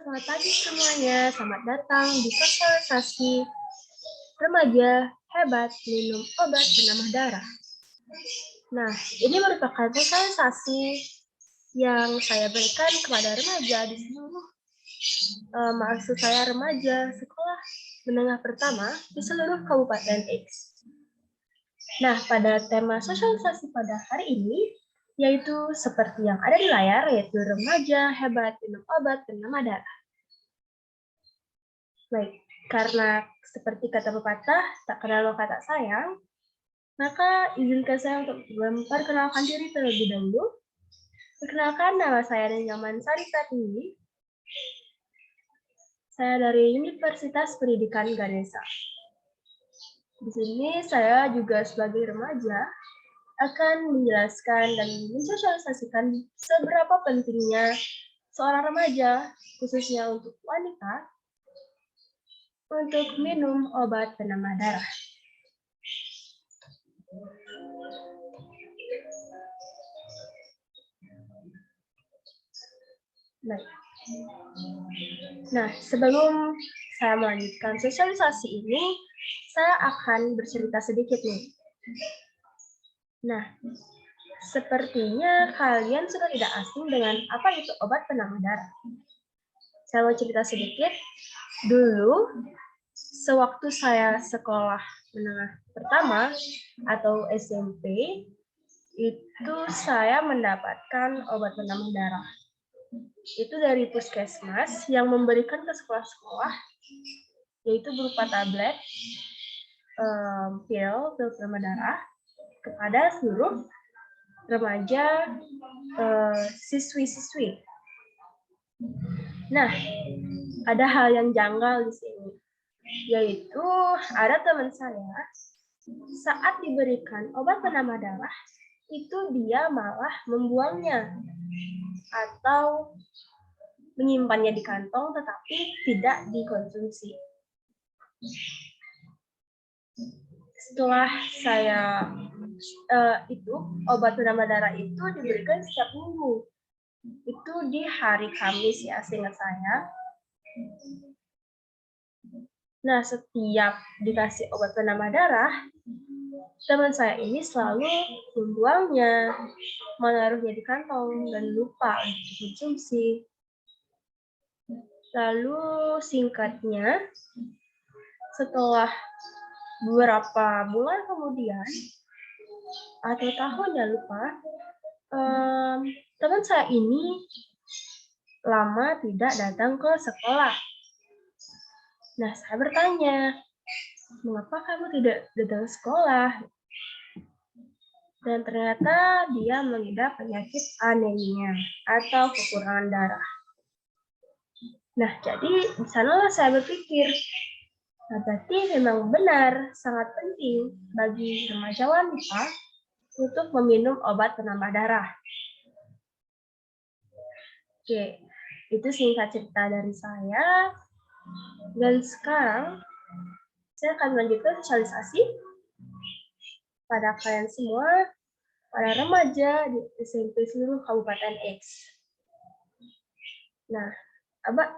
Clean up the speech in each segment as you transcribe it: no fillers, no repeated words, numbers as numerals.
selamat pagi semuanya. Selamat datang di sosialisasi remaja hebat minum obat penambah darah. Nah, ini merupakan sosialisasi yang saya berikan kepada remaja di seluruh, maksud saya remaja sekolah menengah pertama di seluruh Kabupaten X. Nah, pada tema sosialisasi pada hari ini, yaitu seperti yang ada di layar, yaitu remaja hebat minum obat penambah darah. Baik, karena seperti kata pepatah, tak kenal maka tak sayang, maka izinkan saya untuk memperkenalkan diri terlebih dahulu. Perkenalkan, nama saya Nyaman Sari Satini. Saya dari Universitas Pendidikan Ganesha. Di sini saya juga sebagai remaja akan menjelaskan dan mensosialisasikan seberapa pentingnya seorang remaja, khususnya untuk wanita, untuk minum obat penambah darah. Nah, sebelum saya melanjutkan sosialisasi ini, saya akan bercerita sedikit nih. Nah, sepertinya kalian sudah tidak asing dengan apa itu obat penambah darah. Saya mau cerita sedikit. Dulu, sewaktu saya sekolah menengah pertama atau SMP, itu saya mendapatkan obat penambah darah. Itu dari puskesmas yang memberikan ke sekolah-sekolah, yaitu berupa tablet, pil penambah darah, kepada seluruh remaja, siswi-siswi. Nah, ada hal yang janggal di sini, yaitu ada teman saya saat diberikan obat penambah darah itu dia malah membuangnya atau menyimpannya di kantong tetapi tidak dikonsumsi. Setelah saya obat penambah darah itu diberikan setiap minggu. Itu di hari Kamis ya, seingat saya. Nah, setiap dikasih obat penambah darah, teman saya ini selalu membuangnya, menaruhnya di kantong dan lupa untuk dikonsumsi. Lalu singkatnya, setelah beberapa bulan kemudian atau tahun ya lupa, teman saya ini lama tidak datang ke sekolah. Nah, saya bertanya, mengapa kamu tidak datang ke sekolah? Dan ternyata dia mengidap penyakit anemia atau kekurangan darah. Nah, jadi di sanalah saya berpikir, nah, berarti memang benar sangat penting bagi remaja wanita untuk meminum obat penambah darah. Oke, itu singkat cerita dari saya. Dan sekarang saya akan melanjutkan sosialisasi pada kalian semua, para remaja di SMP seluruh Kabupaten X. Nah,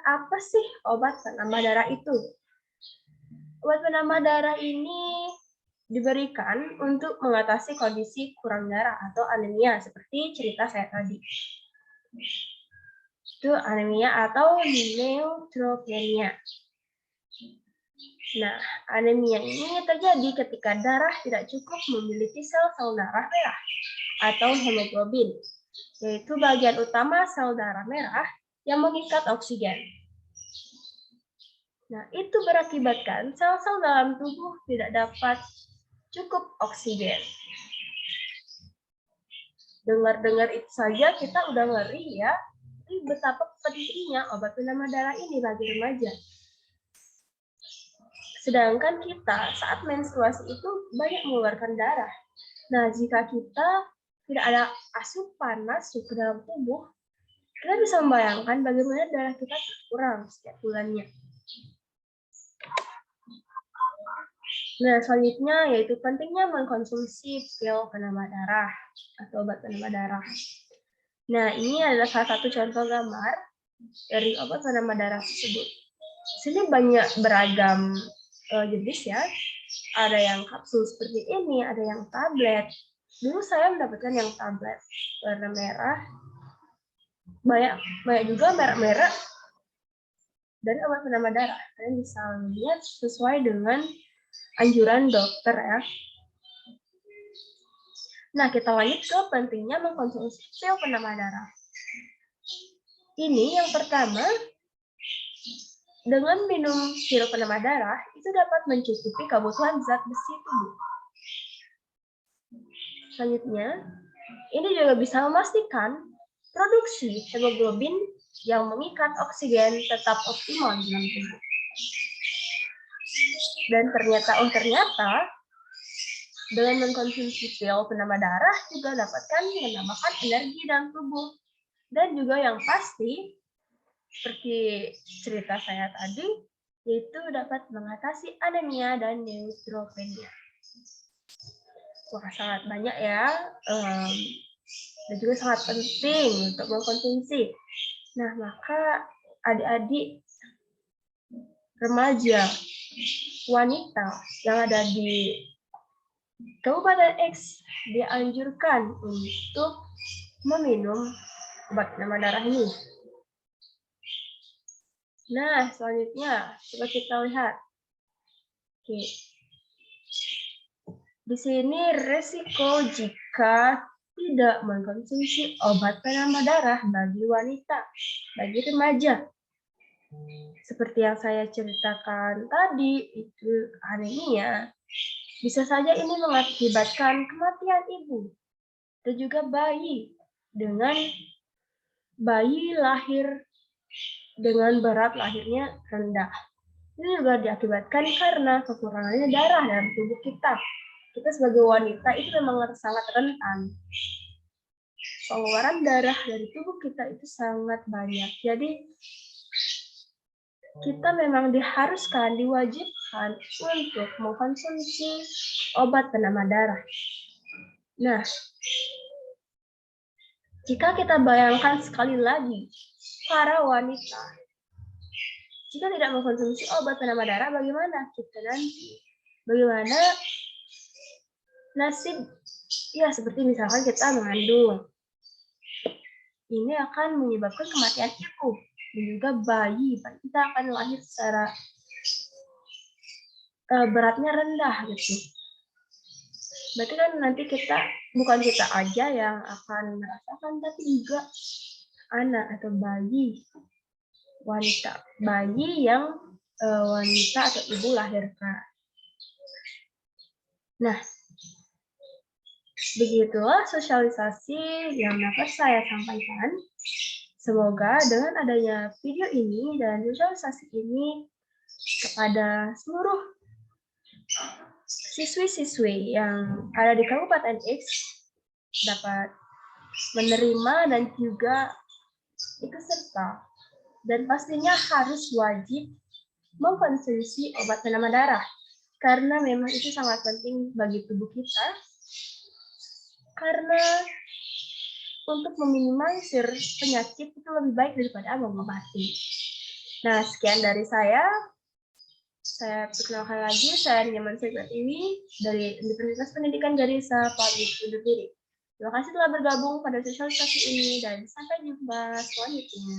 apa sih obat penambah darah itu? Obat penambah darah ini diberikan untuk mengatasi kondisi kurang darah atau anemia, seperti cerita saya tadi. Itu anemia atau neutropenia. Nah, anemia ini terjadi ketika darah tidak cukup memiliki sel-sel darah merah atau hemoglobin, yaitu bagian utama sel darah merah yang mengikat oksigen. Nah, itu berakibatkan sel-sel dalam tubuh tidak dapat cukup oksigen. Dengar-dengar itu saja kita udah ngeri ya, tapi betapa pentingnya obat penambah darah ini bagi remaja. Sedangkan kita saat menstruasi itu banyak mengeluarkan darah. Nah, jika kita tidak ada asupan masuk ke dalam tubuh, kita bisa membayangkan bagaimana darah kita berkurang setiap bulannya. Nah, selanjutnya yaitu pentingnya mengkonsumsi pil penambah darah atau obat penambah darah. Nah, ini adalah salah satu contoh gambar dari obat penambah darah tersebut. Di sini banyak beragam jenis ya. Ada yang kapsul seperti ini, ada yang tablet. Dulu saya mendapatkan yang tablet warna merah. Banyak juga merek-merek dari obat penambah darah. Kalian bisa lihat sesuai dengan anjuran dokter ya. Nah, kita lanjut ke pentingnya mengkonsumsi pil penambah darah. Ini yang pertama, dengan minum pil penambah darah, itu dapat mencukupi kebutuhan zat besi tubuh. Selanjutnya, ini juga bisa memastikan produksi hemoglobin yang mengikat oksigen tetap optimal dalam tubuh. Dan ternyata dengan mengkonsumsi pil penambah darah juga dapatkan menambahkan energi dalam tubuh. Dan juga yang pasti, seperti cerita saya tadi, yaitu dapat mengatasi anemia dan neutropenia. Wah, sangat banyak ya, dan juga sangat penting untuk mengkonsumsi. Nah, maka adik-adik remaja, wanita yang ada di Kabupaten X dianjurkan untuk meminum obat penambah darah ini. Nah, selanjutnya coba kita lihat. Oke. Di sini resiko jika tidak mengkonsumsi obat penambah darah bagi wanita, bagi remaja. Seperti yang saya ceritakan tadi, itu anemia. Bisa saja ini mengakibatkan kematian ibu dan juga bayi dengan bayi lahir dengan berat lahirnya rendah. Ini juga diakibatkan karena kekurangannya darah dalam tubuh kita. Kita sebagai wanita itu memang sangat rentan. Pengeluaran darah dari tubuh kita itu sangat banyak. Jadi kita memang diharuskan, diwajibkan untuk mengkonsumsi obat penambah darah. Nah, jika kita bayangkan sekali lagi, para wanita, jika tidak mengkonsumsi obat penambah darah, bagaimana kita nanti? Bagaimana nasib? Ya, seperti misalkan kita mengandung. Ini akan menyebabkan kematian ibu dan juga bayi. Kita akan lahir secara beratnya rendah gitu. Berarti kan nanti bukan kita aja yang akan merasakan, tapi juga anak atau bayi wanita, bayi yang wanita atau ibu lahirkan. Nah, begitulah sosialisasi yang dapat saya sampaikan. Semoga dengan adanya video ini dan sosialisasi ini kepada seluruh siswi-siswi yang ada di Kabupaten X dapat menerima dan juga ikut serta. Dan pastinya harus wajib mengkonsumsi obat penambah darah. Karena memang itu sangat penting bagi tubuh kita. Karena untuk meminimalisir penyakit itu lebih baik daripada mengobati. Nah, sekian dari saya. Saya perkenalkan lagi, saya Nyaman Pratiwi dari Universitas Pendidikan Garuda pamit undur diri. Terima kasih telah bergabung pada sosialisasi ini dan sampai jumpa selanjutnya.